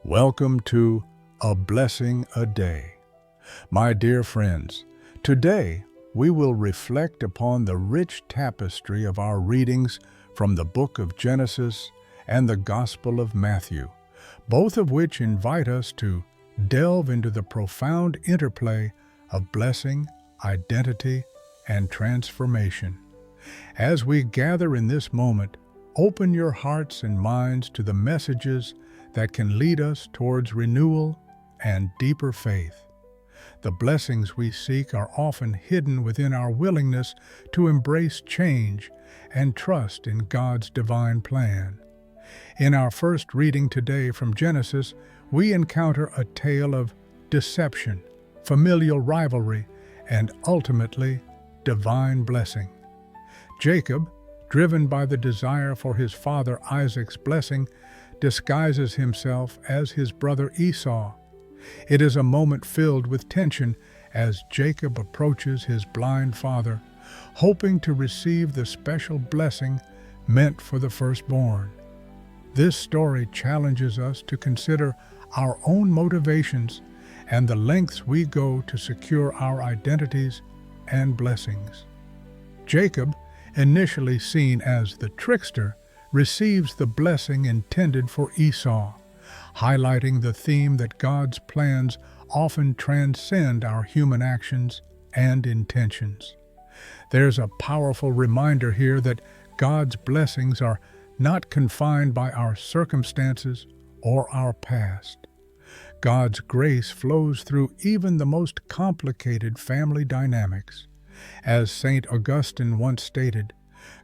Welcome to A Blessing a Day. My dear friends, today we will reflect upon the rich tapestry of our readings from the book of Genesis and the Gospel of Matthew, both of which invite us to delve into the profound interplay of blessing, identity, and transformation. As we gather in this moment, open your hearts and minds to the messages that can lead us towards renewal and deeper faith. The blessings we seek are often hidden within our willingness to embrace change and trust in God's divine plan. In our first reading today from Genesis, we encounter a tale of deception, familial rivalry, and ultimately, divine blessing. Jacob, driven by the desire for his father Isaac's blessing, disguises himself as his brother Esau. It is a moment filled with tension as Jacob approaches his blind father, hoping to receive the special blessing meant for the firstborn. This story challenges us to consider our own motivations and the lengths we go to secure our identities and blessings. Jacob, initially seen as the trickster, receives the blessing intended for Esau, highlighting the theme that God's plans often transcend our human actions and intentions. There's a powerful reminder here that God's blessings are not confined by our circumstances or our past. God's grace flows through even the most complicated family dynamics. As St. Augustine once stated,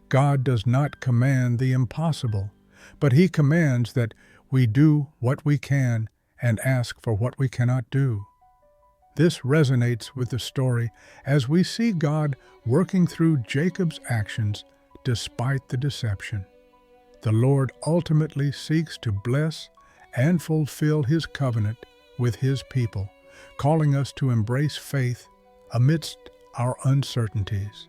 God does not command the impossible, but He commands that we do what we can and ask for what we cannot do. This resonates with the story as we see God working through Jacob's actions despite the deception. The Lord ultimately seeks to bless and fulfill His covenant with His people, calling us to embrace faith amidst our uncertainties.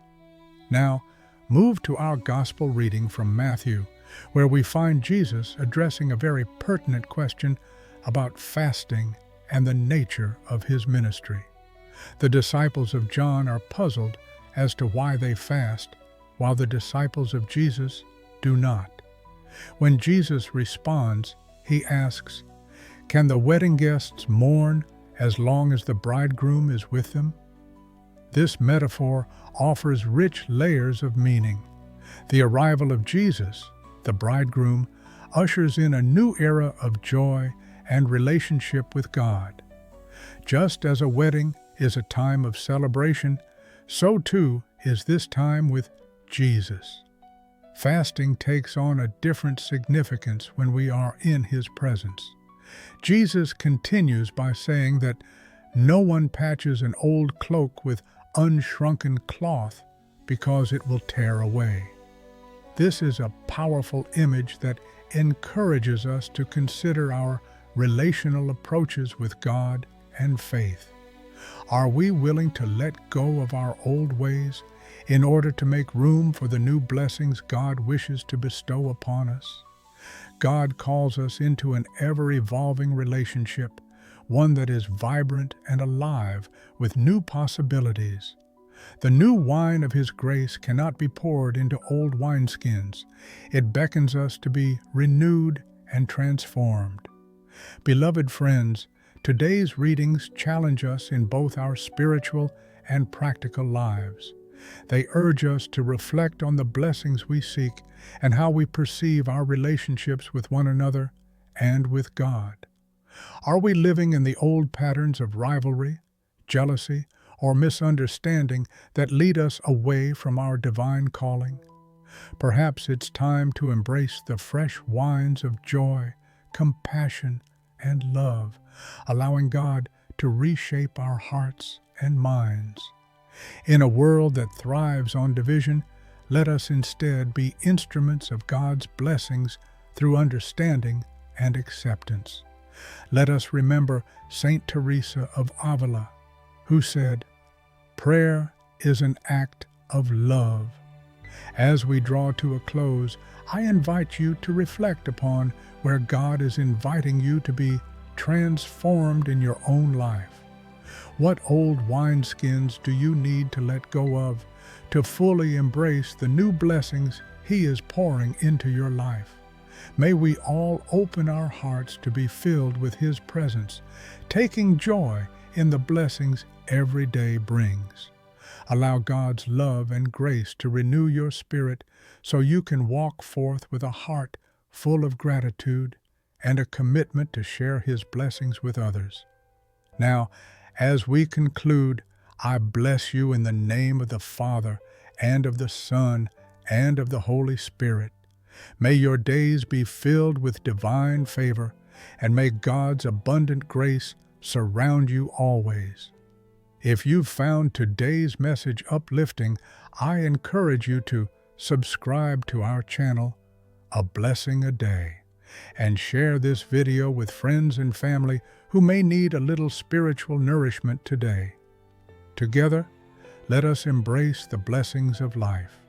Now, move to our gospel reading from Matthew, where we find Jesus addressing a very pertinent question about fasting and the nature of his ministry. The disciples of John are puzzled as to why they fast, while the disciples of Jesus do not. When Jesus responds, he asks, "Can the wedding guests mourn as long as the bridegroom is with them?" This metaphor offers rich layers of meaning. The arrival of Jesus, the bridegroom, ushers in a new era of joy and relationship with God. Just as a wedding is a time of celebration, so too is this time with Jesus. Fasting takes on a different significance when we are in His presence. Jesus continues by saying that no one patches an old cloak with unshrunken cloth because it will tear away. This is a powerful image that encourages us to consider our relational approaches with God and faith. Are we willing to let go of our old ways in order to make room for the new blessings God wishes to bestow upon us? God calls us into an ever-evolving relationship, one that is vibrant and alive with new possibilities. The new wine of His grace cannot be poured into old wineskins. It beckons us to be renewed and transformed. Beloved friends, today's readings challenge us in both our spiritual and practical lives. They urge us to reflect on the blessings we seek and how we perceive our relationships with one another and with God. Are we living in the old patterns of rivalry, jealousy, or misunderstanding that lead us away from our divine calling? Perhaps it's time to embrace the fresh wines of joy, compassion, and love, allowing God to reshape our hearts and minds. In a world that thrives on division, let us instead be instruments of God's blessings through understanding and acceptance. Let us remember Saint Teresa of Avila, who said, "Prayer is an act of love." As we draw to a close, I invite you to reflect upon where God is inviting you to be transformed in your own life? What old wineskins do you need to let go of to fully embrace the new blessings He is pouring into your life? May we all open our hearts to be filled with His presence, taking joy in the blessings every day brings. Allow God's love and grace to renew your spirit so you can walk forth with a heart full of gratitude and a commitment to share His blessings with others. Now, as we conclude, I bless you in the name of the Father, and of the Son, and of the Holy Spirit. May your days be filled with divine favor, and may God's abundant grace surround you always. If you've found today's message uplifting, I encourage you to subscribe to our channel, A Blessing a Day, and share this video with friends and family who may need a little spiritual nourishment today. Together, let us embrace the blessings of life.